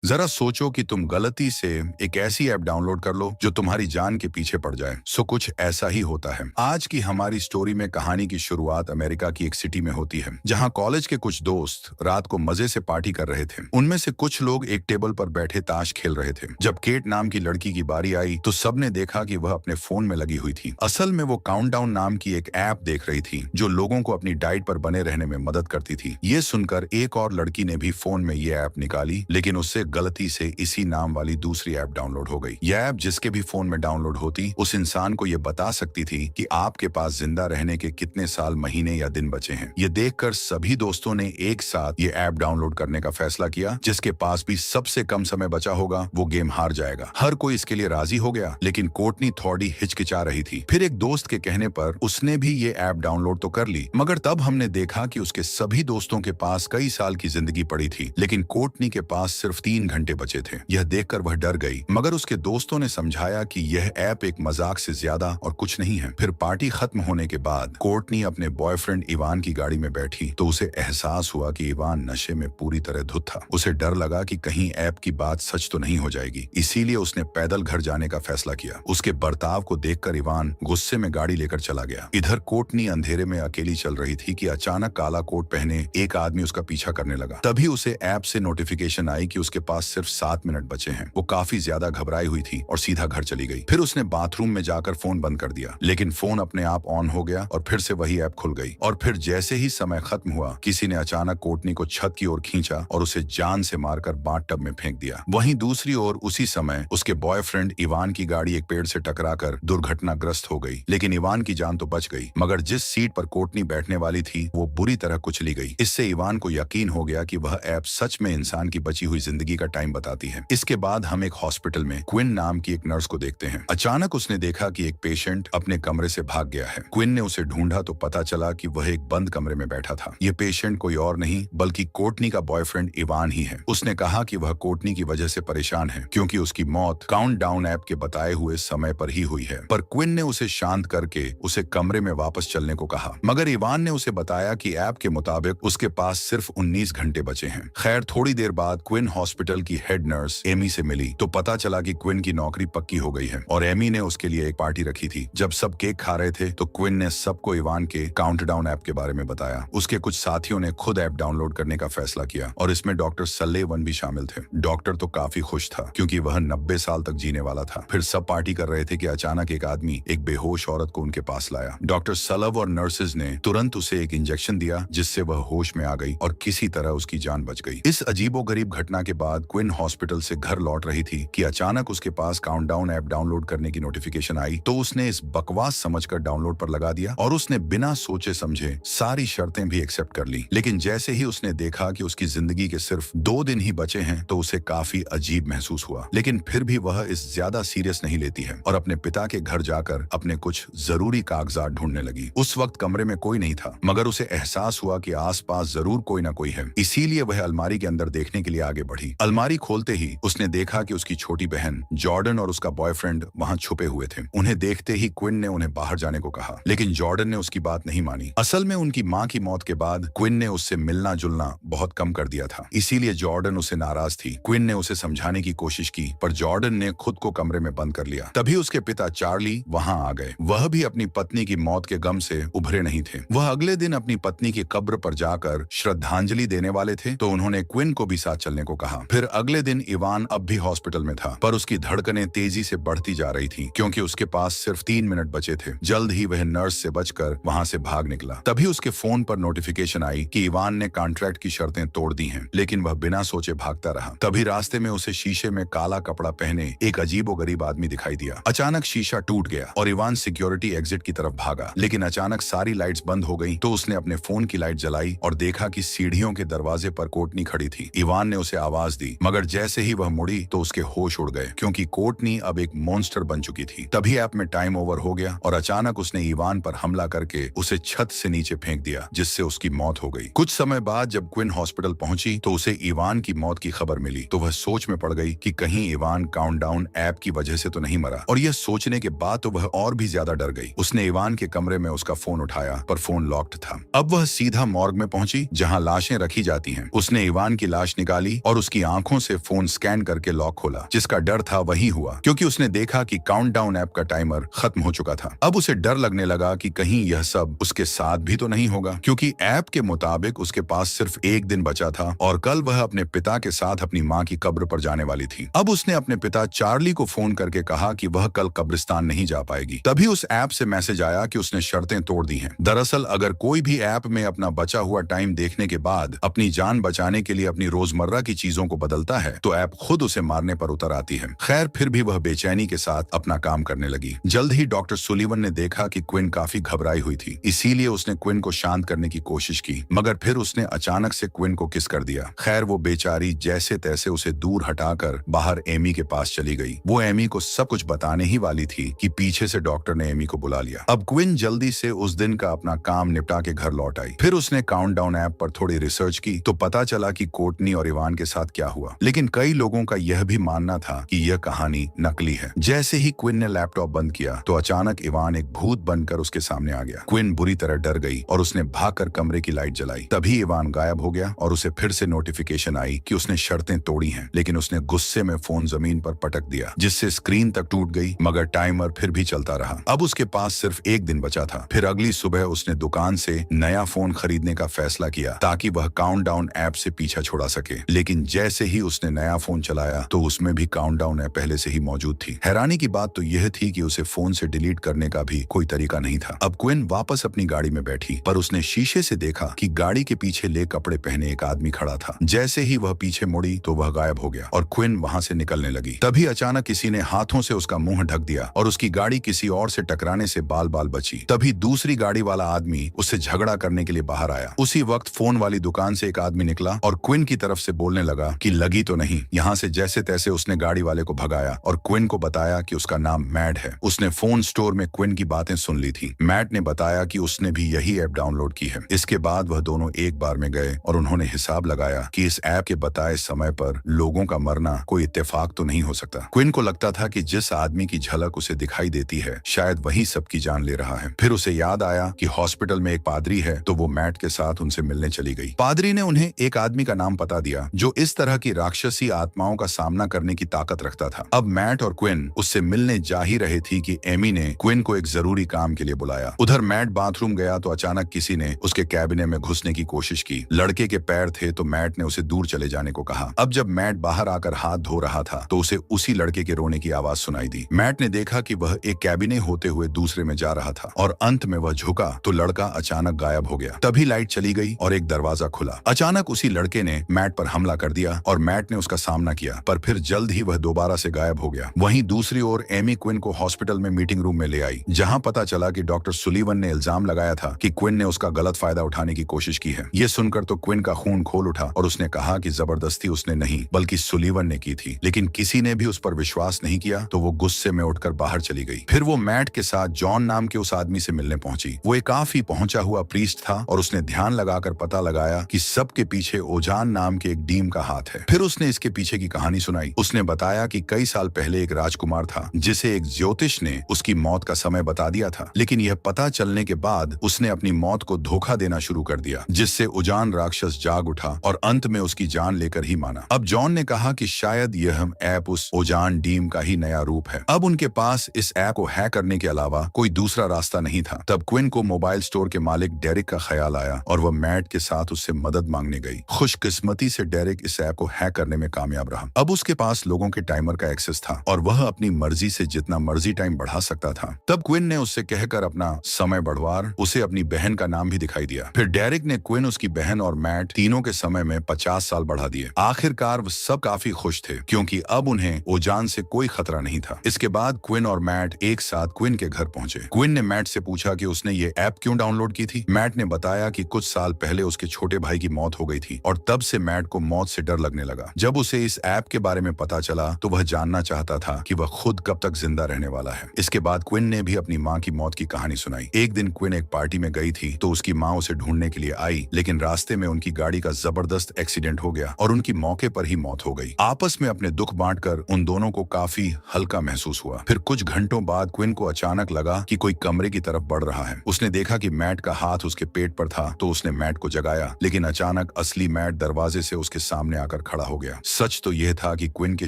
जरा सोचो कि तुम गलती से एक ऐसी ऐप डाउनलोड कर लो जो तुम्हारी जान के पीछे पड़ जाए। कुछ ऐसा ही होता है। आज की हमारी स्टोरी में कहानी की शुरुआत अमेरिका की एक सिटी में होती है, जहां कॉलेज के कुछ दोस्त रात को मजे से पार्टी कर रहे थे। उनमें से कुछ लोग एक टेबल पर बैठे ताश खेल रहे थे। जब केट नाम की लड़की की बारी आई तो सबने देखा कि वह अपने फोन में लगी हुई थी। असल में वो काउंटडाउन नाम की एक ऐप देख रही थी जो लोगों को अपनी डाइट पर बने रहने में मदद करती थी। ये सुनकर एक और लड़की ने भी फोन में ये ऐप निकाली, लेकिन उससे गलती से इसी नाम वाली दूसरी ऐप डाउनलोड हो गई। यह ऐप जिसके भी फोन में डाउनलोड होती, उस इंसान को यह बता सकती थी कि आपके पास जिंदा रहने के कितने साल, महीने या दिन बचे हैं। ये देखकर सभी दोस्तों ने एक साथ ये ऐप डाउनलोड करने का फैसला किया। जिसके पास भी सबसे कम समय बचा होगा वो गेम हार जाएगा। हर कोई इसके लिए राजी हो गया, लेकिन कोर्टनी थोड़ी हिचकिचा रही थी। फिर एक दोस्त के कहने पर उसने भी ये ऐप डाउनलोड तो कर ली, मगर तब हमने देखा कि उसके सभी दोस्तों के पास कई साल की जिंदगी पड़ी थी, लेकिन कोर्टनी के पास सिर्फ 3 घंटे बचे थे। यह देखकर वह डर गई, मगर उसके दोस्तों ने समझाया कि यह ऐप एक मजाक से ज्यादा और कुछ नहीं है। फिर पार्टी खत्म होने के बाद कोर्टनी अपने बॉयफ्रेंड इवान की गाड़ी में बैठी तो उसे एहसास हुआ कि इवान नशे में पूरी तरह धुत था। उसे डर लगा कि कहीं ऐप की बात सच तो नहीं हो जाएगी, इसीलिए उसने पैदल घर जाने का फैसला किया। उसके बर्ताव को देखकर इवान गुस्से में गाड़ी लेकर चला गया। इधर कोर्टनी अंधेरे में अकेली चल रही थी कि अचानक काला कोट पहने एक आदमी उसका पीछा करने लगा। तभी उसे ऐप से नोटिफिकेशन आई कि उसके पास सिर्फ 7 मिनट बचे हैं। वो काफी ज्यादा घबराई हुई थी और सीधा घर चली गई। फिर उसने बाथरूम में जाकर फोन बंद कर दिया, लेकिन फोन अपने आप ऑन हो गया और फिर से वही ऐप खुल गई। और फिर जैसे ही समय खत्म हुआ, किसी ने अचानक कोर्टनी को छत की ओर खींचा और उसे जान से मारकर बाथटब में फेंक दिया। वहीं दूसरी ओर उसी समय उसके बॉयफ्रेंड इवान की गाड़ी एक पेड़ से टकराकर दुर्घटनाग्रस्त हो गई, लेकिन इवान की जान तो बच गई, मगर जिस सीट पर कोर्टनी बैठने वाली थी वो बुरी तरह कुचली गई। इससे इवान को यकीन हो गया कि वह ऐप सच में इंसान की बची हुई जिंदगी का टाइम बताती है। इसके बाद हम एक हॉस्पिटल में क्विन नाम की एक नर्स को देखते हैं। अचानक उसने देखा कि एक पेशेंट अपने कमरे से भाग गया है। क्विन ने उसे ढूंढा तो पता चला कि वह एक बंद कमरे में बैठा था। ये पेशेंट कोई और नहीं बल्कि कोर्टनी का बॉयफ्रेंड इवान ही है। उसने कहा कि वह कोर्टनी की वजह से परेशान है, क्योंकि उसकी मौत काउंटडाउन ऐप के बताए हुए समय पर ही हुई है। पर क्विन ने उसे शांत करके उसे कमरे में वापस चलने को कहा, मगर इवान ने उसे बताया कि ऐप के मुताबिक उसके पास सिर्फ 19 घंटे बचे हैं। खैर, थोड़ी देर बाद क्विन हॉस्पिटल की हेड नर्स एमी से मिली तो पता चला कि क्विन की नौकरी पक्की हो गई है और एमी ने उसके लिए एक पार्टी रखी थी। जब सब केक खा रहे थे तो क्विन ने सबको इवान के काउंटडाउन ऐप के बारे में बताया। उसके कुछ साथियों ने खुद ऐप डाउनलोड करने का फैसला किया और इसमें डॉक्टर सलेवन भी शामिल थे। डॉक्टर तो काफी खुश था क्योंकि वह 90 साल तक जीने वाला था। फिर सब पार्टी कर रहे थे कि अचानक एक आदमी एक बेहोश औरत को उनके पास लाया। डॉक्टर सलव और नर्सेज ने तुरंत उसे एक इंजेक्शन दिया, जिससे वह होश में आ गई और किसी तरह उसकी जान बच गई। इस अजीबोगरीब घटना के बाद क्विन हॉस्पिटल से घर लौट रही थी कि अचानक उसके पास काउंटडाउन ऐप डाउनलोड करने की नोटिफिकेशन आई। तो उसने इस बकवास समझकर डाउनलोड पर लगा दिया और उसने बिना सोचे समझे सारी शर्तें भी एक्सेप्ट कर ली। लेकिन जैसे ही उसने देखा कि उसकी जिंदगी के सिर्फ 2 दिन ही बचे हैं तो उसे काफी अजीब महसूस हुआ। लेकिन फिर भी वह इस ज्यादा सीरियस नहीं लेती है और अपने पिता के घर जाकर अपने कुछ जरूरी कागजात ढूंढने लगी। उस वक्त कमरे में कोई नहीं था, मगर उसे एहसास हुआ कि आसपास जरूर कोई ना कोई है। इसीलिए वह अलमारी के अंदर देखने के लिए आगे बढ़ी। अलमारी खोलते ही उसने देखा कि उसकी छोटी बहन जॉर्डन और उसका बॉयफ्रेंड वहां छुपे हुए थे। उन्हें देखते ही क्विन ने उन्हें बाहर जाने को कहा, लेकिन जॉर्डन ने उसकी बात नहीं मानी। असल में उनकी मां की मौत के बाद क्विन ने उससे मिलना जुलना बहुत कम कर दिया था, इसीलिए जॉर्डन उससे नाराज थी। क्विन ने उसे समझाने की कोशिश की, पर जॉर्डन ने खुद को कमरे में बंद कर लिया। तभी उसके पिता चार्ली वहां आ गए। वह भी अपनी पत्नी की मौत के गम से उभरे नहीं थे। वह अगले दिन अपनी पत्नी की कब्र पर जाकर श्रद्धांजलि देने वाले थे, तो उन्होंने क्विन को भी साथ चलने को कहा। फिर अगले दिन इवान अब भी हॉस्पिटल में था, पर उसकी धड़कनें तेजी से बढ़ती जा रही थी क्योंकि उसके पास सिर्फ 3 मिनट बचे थे। जल्द ही वह नर्स से बचकर वहां से भाग निकला। तभी उसके फोन पर नोटिफिकेशन आई कि इवान ने कॉन्ट्रैक्ट की शर्तें तोड़ दी हैं, लेकिन वह बिना सोचे भागता रहा। तभी रास्ते में उसे शीशे में काला कपड़ा पहने एक अजीबोगरीब आदमी दिखाई दिया। अचानक शीशा टूट गया और इवान सिक्योरिटी एग्जिट की तरफ भागा, लेकिन अचानक सारी लाइट्स बंद हो गई। तो उसने अपने फोन की लाइट जलाई और देखा कि सीढ़ियों के दरवाजे पर कोर्टनी खड़ी थी। इवान ने उसे आवाज दी, मगर जैसे ही वह मुड़ी तो उसके होश उड़ गए क्योंकि कोर्टनी अब एक मॉन्स्टर बन चुकी थी। तभी ऐप में टाइम ओवर हो गया और अचानक उसने इवान पर हमला करके उसे छत से नीचे फेंक दिया, जिससे उसकी मौत हो गई। कुछ समय बाद जब क्विन हॉस्पिटल पहुंची तो उसे इवान की मौत की खबर मिली। तो वह सोच में पड़ गई कि कहीं इवान काउंटडाउन ऐप की वजह से तो नहीं मरा, और यह सोचने के बाद तो वह और भी ज्यादा डर गई। उसने इवान के कमरे में उसका फोन उठाया, पर फोन लॉक्ड था। अब वह सीधा मॉर्ग में पहुंची जहां लाशें रखी जाती हैं। उसने इवान की लाश निकाली और उसकी आंखों से फोन स्कैन करके लॉक खोला। जिसका डर था वही हुआ, क्योंकि उसने देखा कि काउंटडाउन ऐप का टाइमर खत्म हो चुका था। अब उसे डर लगने लगा कि कहीं यह सब उसके साथ भी तो नहीं होगा, क्योंकि ऐप के मुताबिक उसके पास सिर्फ एक दिन बचा था और कल वह अपने पिता के साथ अपनी माँ की कब्र पर जाने वाली थी। अब उसने अपने पिता चार्ली को फोन करके कहा कि वह कल कब्रिस्तान नहीं जा पाएगी। तभी उस ऐप से मैसेज आया कि उसने शर्तें तोड़ दी हैं। दरअसल अगर कोई भी ऐप में अपना बचा हुआ टाइम देखने के बाद अपनी जान बचाने के लिए अपनी रोजमर्रा की चीजों को बदलता है तो ऐप खुद उसे मारने पर उतर आती है। खैर, फिर भी वह बेचैनी के साथ अपना काम करने लगी। जल्द ही डॉक्टर सुलीवन ने देखा कि क्विन काफी घबराई हुई थी, इसीलिए उसने क्विन को शांत करने की कोशिश की, मगर फिर उसने अचानक से क्विन को किस कर दिया। खैर, वो बेचारी जैसे तैसे उसे दूर हटाकर बाहर एमी के पास चली गई। वो एमी को सब कुछ बताने ही वाली थी कि पीछे से डॉक्टर ने एमी को बुला लिया। अब क्विन जल्दी से उस दिन का अपना काम निपटा के घर लौट आई। फिर उसने काउंटडाउन ऐप पर थोड़ी रिसर्च की तो पता चला कि कोर्टनी और इवान के साथ क्या हुआ, लेकिन कई लोगों का यह भी मानना था कि यह कहानी नकली है। जैसे ही क्विन ने लैपटॉप बंद किया तो अचानक इवान एक भूत बनकर उसके सामने आ गया। क्विन बुरी तरह डर गई और उसने भागकर कमरे की लाइट जलाई। तभी इवान गायब हो गया और उसे फिर से नोटिफिकेशन आई कि उसने शर्तें तोड़ी हैं, लेकिन उसने गुस्से में फोन जमीन पर पटक दिया, जिससे स्क्रीन तक टूट गई, मगर टाइमर फिर भी चलता रहा। अब उसके पास सिर्फ एक दिन बचा था। फिर अगली सुबह उसने दुकान से नया फोन खरीदने का फैसला किया ताकि वह काउंटडाउन ऐप से पीछा छुड़ा सके। लेकिन जैसे ही उसने नया फोन चलाया तो उसमें भी काउंटडाउन ऐप पहले से ही मौजूद थी। हैरानी की बात तो यह थी कि उसे फोन से डिलीट करने का भी कोई तरीका नहीं था। अब क्विन वापस अपनी गाड़ी में बैठी, पर उसने शीशे से देखा कि गाड़ी के पीछे ले कपड़े पहने एक आदमी खड़ा था। जैसे ही वह पीछे मुड़ी तो वह गायब हो गया और क्विन वहां से निकलने लगी। तभी अचानक किसी ने हाथों से उसका मुंह ढक दिया और उसकी गाड़ी किसी और से टकराने से बाल बाल बची। तभी दूसरी गाड़ी वाला आदमी उससे झगड़ा करने के लिए बाहर आया। उसी वक्त फोन वाली दुकान से एक आदमी निकला और क्विन की तरफ से बोलने लगा कि लगी तो नहीं। यहाँ से जैसे तैसे उसने गाड़ी वाले को भगाया और क्विन को बताया कि उसका नाम मैट है। उसने फोन स्टोर में क्विन की बातें सुन ली थी। मैट ने बताया कि उसने भी यही ऐप डाउनलोड की है। इसके बाद वह दोनों एक बार में गए और उन्होंने हिसाब लगाया कि इस ऐप के बताए समय पर लोगों का मरना कोई इत्तेफाक तो नहीं हो सकता। क्विन को लगता था कि जिस आदमी की झलक उसे दिखाई देती है शायद वही सबकी जान ले रहा है। फिर उसे याद आया कि हॉस्पिटल में एक पादरी है, तो वो मैट के साथ उनसे मिलने चली गई। पादरी ने उन्हें एक आदमी का नाम पता दिया जो इस तरह की राक्षसी आत्माओं का सामना करने की ताकत रखता था। अब मैट और क्विन उससे मिलने जा ही रहे थी कि एमी ने क्विन को एक जरूरी काम के लिए बुलाया। उधर मैट बाथरूम गया तो अचानक किसी ने उसके कैबिने में घुसने की कोशिश की। लड़के के पैर थे तो मैट ने उसे दूर चले जाने को कहा। अब जब मैट बाहर आकर हाथ धो रहा था तो उसे उसी लड़के के रोने की आवाज सुनाई दी। मैट ने देखा कि वह एक कैबिने होते हुए दूसरे में जा रहा था और अंत में वह झुका तो लड़का अचानक गायब हो गया। तभी लाइट चली गई और एक दरवाजा खुला। अचानक उसी लड़के ने मैट पर हमला कर दिया और मैट ने उसका सामना किया, पर फिर जल्द ही वह दोबारा से गायब हो गया। वहीं दूसरी ओर एमी क्विन को हॉस्पिटल में मीटिंग रूम में ले आई, जहां पता चला कि डॉक्टर सुलीवन ने इल्जाम लगाया था कि क्विन ने उसका गलत फायदा उठाने की कोशिश की है। ये सुनकर तो क्विन का खून खोल उठा और उसने कहा कि जबरदस्ती उसने नहीं बल्कि सुलीवन ने की थी। लेकिन किसी ने भी उस पर विश्वास नहीं किया तो वो गुस्से में उठकर बाहर चली गई। फिर वो मैट के साथ जॉन नाम के उस आदमी से मिलने पहुंची। वो एक काफी पहुंचा हुआ प्रीस्ट था और उसने ध्यान लगाकर पता लगाया कि सबके पीछे ओजान नाम के एक डीम का हाथ है। फिर उसने इसके पीछे की कहानी सुनाई। उसने बताया कि कई साल पहले एक राजकुमार था जिसे एक ज्योतिष ने उसकी मौत का समय बता दिया था, लेकिन यह पता चलने के बाद उसने अपनी मौत को धोखा देना शुरू कर दिया, जिससे ओजान राक्षस जाग उठा और अंत में उसकी जान लेकर ही माना। अब जॉन ने कहा कि शायद यह ऐप उस ओजान डीम का ही नया रूप है। अब उनके पास इस ऐप को हैक करने के अलावा कोई दूसरा रास्ता नहीं था। तब क्विन को मोबाइल स्टोर के मालिक डेरिक का ख्याल आया और वह मैट के साथ उससे मदद मांगने गई। खुशकिस्मती से डेरिक इस ऐप को हैक करने में कामयाब रहा। अब उसके पास लोगों के टाइमर का एक्सेस था और वह अपनी मर्जी से जितना मर्जी टाइम बढ़ा सकता था। तब क्विन ने उससे कहकर अपना समय बढ़वार उसे अपनी बहन का नाम भी दिखाई दिया। फिर डेरिक ने क्विन, उसकी बहन और मैट तीनों के समय में 50 साल बढ़ा दिए। आखिरकार वो सब काफी खुश थे क्योंकि अब उन्हें ओजान से कोई खतरा नहीं था। इसके बाद क्विन और मैट एक साथ क्विन के घर पहुंचे। क्विन ने मैट से पूछा कि उसने ये ऐप क्यों डाउनलोड की थी। मैट ने बताया कि कुछ साल पहले उसके छोटे भाई की मौत हो गई थी और तब से मैट को मौत से डर लगने लगा। जब उसे इस ऐप के बारे में पता चला तो वह जानना चाहता था कि वह खुद कब तक जिंदा रहने वाला है। इसके बाद क्विन ने भी अपनी माँ की मौत की कहानी सुनाई। एक दिन क्विन एक पार्टी में गई थी तो उसकी माँ उसे ढूंढने के लिए आई, लेकिन रास्ते में उनकी गाड़ी का जबरदस्त एक्सीडेंट हो गया और उनकी मौके पर ही मौत हो गई। आपस में अपने दुख बांटकर उन दोनों को काफी हल्का महसूस हुआ। फिर कुछ घंटों बाद क्विन को अचानक लगा कि कोई कमरे की तरफ बढ़ रहा है। उसने देखा कि मैट का हाथ उसके पेट पर था तो उसने मैट को जगाया, लेकिन अचानक असली मैट दरवाजे से उसके सामने आकर आकर खड़ा हो गया। सच तो यह था कि क्विन के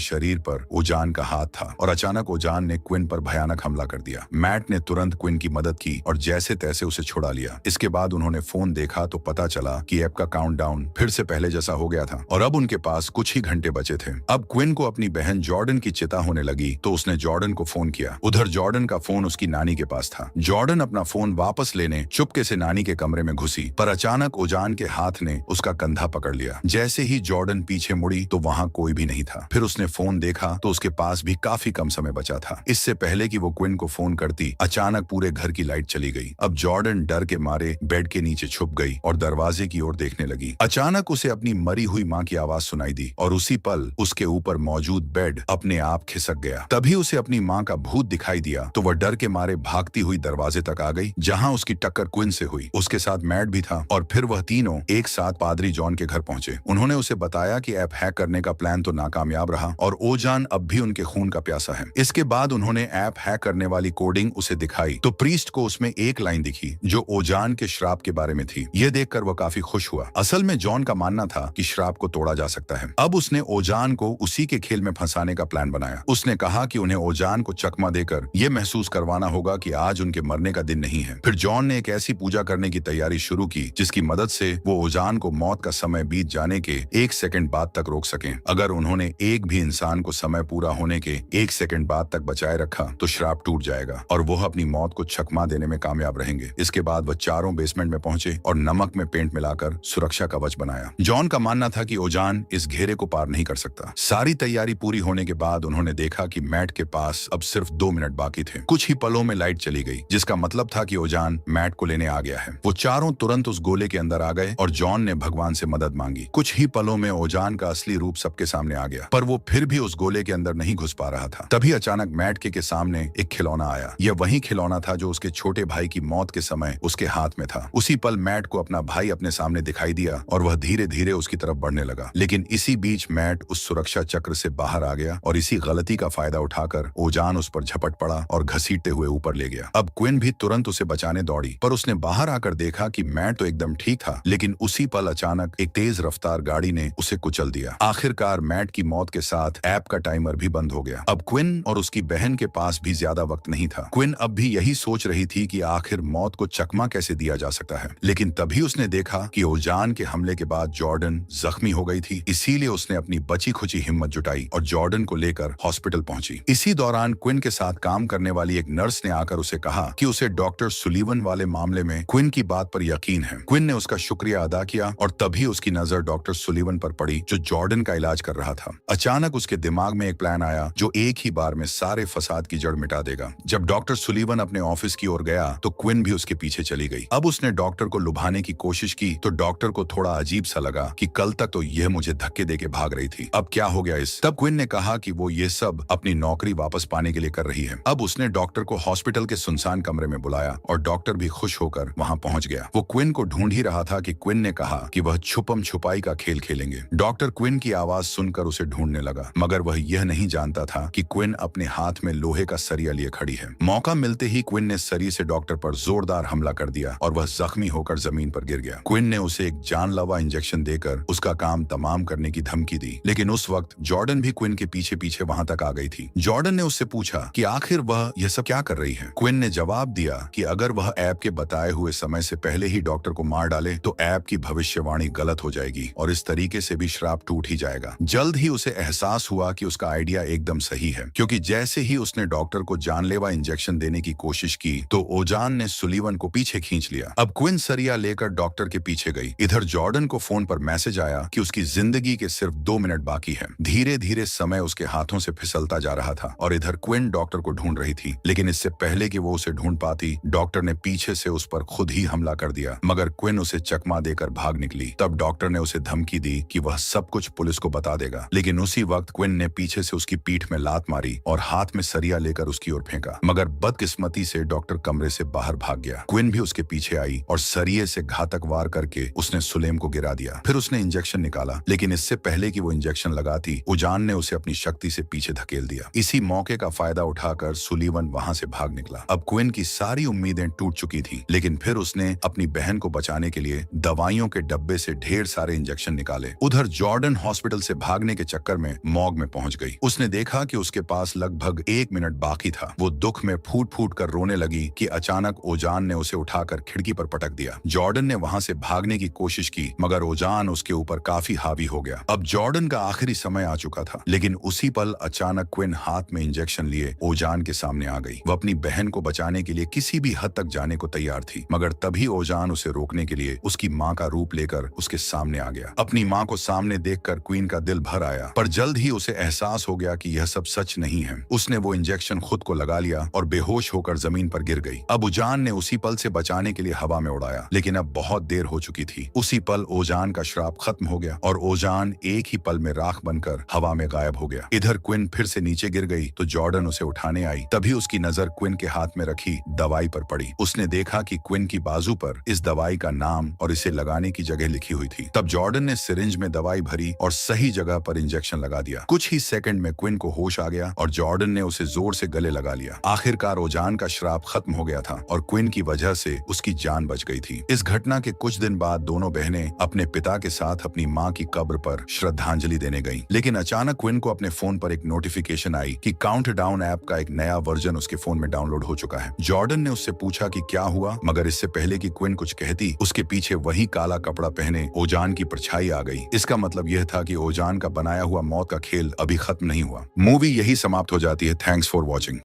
शरीर पर ओजान का हाथ था और अचानक ओजान ने क्विन पर भयानक हमला कर दिया। मैट ने तुरंत क्विन की मदद की और जैसे तैसे उसे छुड़ा लिया। इसके बाद उन्होंने फोन देखा तो पता चला कि ऐप का काउंटडाउन फिर से पहले जैसा हो गया था और अब उनके पास कुछ ही घंटे बचे थे। अब क्विन को अपनी बहन जॉर्डन की चिंता होने लगी तो उसने जॉर्डन को फोन किया। उधर जॉर्डन का फोन उसकी नानी के पास था। जॉर्डन अपना फोन वापस लेने चुपके से नानी के कमरे में घुसी, पर अचानक ओजान के हाथ ने उसका कंधा पकड़ लिया। जैसे ही जॉर्डन पीछे मुड़ी तो वहां कोई भी नहीं था। फिर उसने फोन देखा तो उसके पास भी काफी कम समय बचा था। इससे पहले कि वो क्विन को फोन करती, अचानक पूरे घर की लाइट चली गई। अब जॉर्डन डर के मारे बेड के नीचे छुप गई और दरवाजे की ओर देखने लगी। अचानक उसे अपनी मरी हुई माँ की आवाज सुनाई दी और उसी पल उसके ऊपर मौजूद बेड अपने आप खिसक गया। तभी उसे अपनी माँ का भूत दिखाई दिया तो वह डर के मारे भागती हुई दरवाजे तक आ गई, जहाँ उसकी टक्कर क्विन से हुई। उसके साथ मैट भी था और फिर वह तीनों एक साथ पादरी जॉन के घर पहुंचे। उन्होंने उसे बताया कि ऐप हैक करने का प्लान तो नाकामयाब रहा और ओजान अब भी उनके खून का प्यासा है। इसके बाद उन्होंने ऐप हैक करने वाली कोडिंग उसे दिखाई तो प्रीस्ट को उसमें एक लाइन दिखी जो ओजान के श्राप के बारे में थी। यह देखकर वह काफी खुश हुआ। असल में जॉन का मानना था कि श्राप को तोड़ा जा सकता है। अब उसने ओजान को उसी के खेल में फंसाने का प्लान बनाया। उसने कहा कि उन्हें ओजान को चकमा देकर यह महसूस करवाना होगा कि आज उनके मरने का दिन नहीं है। फिर जॉन ने एक ऐसी पूजा करने की तैयारी शुरू की जिसकी मदद से वो ओजान को मौत का समय बीत जाने के 1 सेकंड बाद तक रोक सकें। अगर उन्होंने एक भी इंसान को समय पूरा होने के 1 सेकंड बाद तक बचाए रखा तो श्राप टूट जाएगा और वो अपनी मौत को चकमा देने में कामयाब रहेंगे। इसके बाद वह चारों बेसमेंट में पहुंचे और नमक में पेंट मिलाकर सुरक्षा कवच बनाया। जॉन का मानना था कि ओजान इस घेरे को पार नहीं कर सकता। सारी तैयारी पूरी होने के बाद उन्होंने देखा कि मैट के पास अब सिर्फ 2 मिनट बाकी थे। कुछ ही पलों में लाइट चली गई, जिसका मतलब था कि ओजान मैट को लेने आ गया है। वो चारों तुरंत उस गोले के अंदर आ गए और जॉन ने भगवान से मदद मांगी। कुछ ही पलों में ओजान का असली रूप सबके सामने आ गया, पर वो फिर भी उस गोले के अंदर नहीं घुस पा रहा था। तभी अचानक मैट के सामने एक खिलौना आया। यह वही खिलौना था जो उसके छोटे भाई की मौत के समय उसके हाथ में था। उसी पल मैट को अपना भाई अपने सामने दिखाई दिया और वह धीरे धीरे उसकी तरफ बढ़ने लगा। लेकिन इसी बीच मैट उस सुरक्षा चक्र से बाहर आ गया और इसी गलती का फायदा उठाकर ओजान उस पर झपट पड़ा और घसीटते हुए ऊपर ले गया। अब क्विन भी तुरंत उसे बचाने दौड़ी, पर उसने बाहर आकर देखा कि मैट तो एकदम ठीक था, लेकिन उसी पल अचानक एक तेज रफ्तार गाड़ी ने उसे कुचल दिया। आखिरकार मैट की मौत के साथ ऐप का टाइमर भी बंद हो गया। अब क्विन और उसकी बहन के पास भी ज्यादा वक्त नहीं था। क्विन अब भी यही सोच रही थी कि आखिर मौत को चकमा कैसे दिया जा सकता है, लेकिन तभी उसने देखा कि ओजान के हमले के बाद जॉर्डन जख्मी हो गई थी। इसीलिए उसने अपनी बची खुची हिम्मत जुटाई और जॉर्डन को लेकर हॉस्पिटल पहुंची। इसी दौरान क्विन के साथ काम करने वाली एक नर्स ने आकर उसे कहा कि उसे डॉक्टर सुलीवन वाले मामले में क्विन की बात पर यकीन है। क्विन ने उसका शुक्रिया अदा किया और तभी उसकी नजर डॉक्टर सुलीवन पर पड़ी जो जॉर्डन का इलाज कर रहा था। अचानक उसके दिमाग में एक प्लान आया जो एक ही बार में सारे फसाद की जड़ मिटा देगा। जब डॉक्टर सुलीवन अपने ऑफिस की ओर गया तो क्विन भी उसके पीछे चली गई। अब उसने डॉक्टर को लुभाने की कोशिश की तो डॉक्टर को थोड़ा अजीब सा लगा कि कल तक तो यह मुझे धक्के देके भाग रही थी, अब क्या हो गया इस। तब क्विन ने कहा कि वो ये सब अपनी नौकरी वापस पाने के लिए कर रही है। अब उसने डॉक्टर को हॉस्पिटल के सुनसान कमरे में बुलाया और डॉक्टर भी खुश होकर वहां पहुंच गया। वो क्विन को ढूंढ ही रहा था कि क्विन ने कहा कि वह छुपम छुपाई का खेल खेलेंगे। डॉक्टर क्विन की आवाज सुनकर उसे ढूंढने लगा, मगर वह यह नहीं जानता था कि क्विन अपने हाथ में लोहे का सरिया लिए खड़ी है। मौका मिलते ही क्विन ने सरी से डॉक्टर पर जोरदार हमला कर दिया और वह जख्मी होकर जमीन पर गिर गया। क्विन ने उसे एक जानलेवा इंजेक्शन देकर उसका काम तमाम करने की धमकी दी, लेकिन उस वक्त जॉर्डन भी क्विन के पीछे पीछे वहां तक आ गई थी। जॉर्डन ने उससे पूछा कि आखिर वह यह सब क्या कर रही है। क्विन ने जवाब दिया कि अगर वह ऐप के बताए हुए समय से पहले ही डॉक्टर को मार डाले तो ऐप की भविष्यवाणी गलत हो जाएगी और इस तरीके से भी श्राप टूट ही जाएगा। जल्द ही उसे एहसास हुआ कि उसका आइडिया एकदम सही है, क्योंकि जैसे ही उसने डॉक्टर को जानलेवा इंजेक्शन देने की कोशिश की तो ओजान ने सुलीवन को पीछे खींच लिया। अब क्विन सरिया लेकर डॉक्टर के पीछे गई। इधर जॉर्डन को फोन पर मैसेज आया कि उसकी जिंदगी के सिर्फ 2 मिनट बाकी है। धीरे धीरे समय उसके हाथों से फिसलता जा रहा था और इधर क्विन डॉक्टर को ढूंढ रही थी, लेकिन इससे पहले कि वो उसे ढूंढ पाती डॉक्टर ने पीछे से उस पर खुद ही हमला कर दिया, मगर क्विन उसे चकमा देकर भाग निकली। तब डॉक्टर ने उसे धमकी दी कि वह सब कुछ पुलिस को बता देगा, लेकिन उसी वक्त क्विन ने पीछे से उसकी पीठ में लात मारी और हाथ में सरिया लेकर उसकी ओर फेंका, मगर बदकिस्मती से डॉक्टर कमरे से बाहर भाग गया। क्विन भी उसके पीछे आई और सरिये से घातक वार करके उसने सुलेम को गिरा दिया। फिर उसने इंजेक्शन निकाला, लेकिन इससे पहले कि वो इंजेक्शन लगाती ओजान ने उसे अपनी शक्ति से पीछे धकेल दिया। इसी मौके का फायदा उठाकर सुलीवन वहां से भाग निकला। अब क्विन की सारी उम्मीदें टूट चुकी थी, लेकिन फिर उसने अपनी बहन को बचाने के लिए दवाइयों के डब्बे से ढेर सारे इंजेक्शन निकाले। उधर जॉर्डन हॉस्पिटल से भागने के चक्कर में मॉर्ग में पहुंच गई। उसने देखा कि उसके पास लगभग 1 मिनट बाकी था। वो दुख में फूट फूट कर रोने लगी कि अचानक ओजान ने उसे उठाकर खिड़की पर पटक दिया। जॉर्डन ने वहां से भागने की कोशिश की, मगर ओजान उसके ऊपर काफी हावी हो गया। अब जॉर्डन का आखिरी समय आ चुका था, लेकिन उसी पल अचानक क्विन हाथ में इंजेक्शन लिए ओजान के सामने आ गई। वो अपनी बहन को बचाने के लिए किसी भी हद तक जाने को तैयार थी, मगर तभी ओजान उसे रोकने के लिए उसकी माँ का रूप लेकर उसके सामने आ गया। अपनी माँ को सामने देखकर क्वीन का दिल भर आया, पर जल्द ही उसे एहसास हो गया कि यह सब सच नहीं है। उसने वो इंजेक्शन खुद को लगा लिया और बेहोश होकर जमीन पर गिर गई। अब ओजान ने उसी पल से बचाने के लिए हवा में उड़ाया, लेकिन अब बहुत देर हो चुकी थी। उसी पल ओजान का श्राप खत्म हो गया और ओजान एक ही पल में राख बनकर हवा में गायब हो गया। इधर क्विन फिर से नीचे गिर गई तो जॉर्डन उसे उठाने आई। तभी उसकी नजर क्विन के हाथ में रखी दवाई पर पड़ी। उसने देखा कि क्विन की बाजू पर इस दवाई का नाम और इसे लगाने की जगह लिखी हुई थी। तब जॉर्डन ने सिरिंज में दवाई भरी और सही जगह पर इंजेक्शन लगा दिया। कुछ ही सेकंड में क्विन को होश आ गया और जॉर्डन ने उसे जोर से गले लगा लिया। आखिरकार ओजान का श्राप खत्म हो गया था और क्विन की वजह से उसकी जान बच गई थी। इस घटना के कुछ दिन बाद दोनों बहनें अपने पिता के साथ अपनी माँ की कब्र पर श्रद्धांजलि देने गईं। लेकिन अचानक क्विन को अपने फोन पर एक नोटिफिकेशन आई कि काउंटडाउन ऐप का एक नया वर्जन उसके फोन में डाउनलोड हो चुका है। जॉर्डन ने उससे पूछा कि क्या हुआ, मगर इससे पहले कि क्विन कुछ कहती, उसके पीछे वही काला कपड़ा पहने ओजान की परछाई आ गई। इसका मतलब यह था कि ओजान का बनाया हुआ मौत का खेल अभी खत्म नहीं हुआ। मूवी यही समाप्त हो जाती है। Thanks for watching.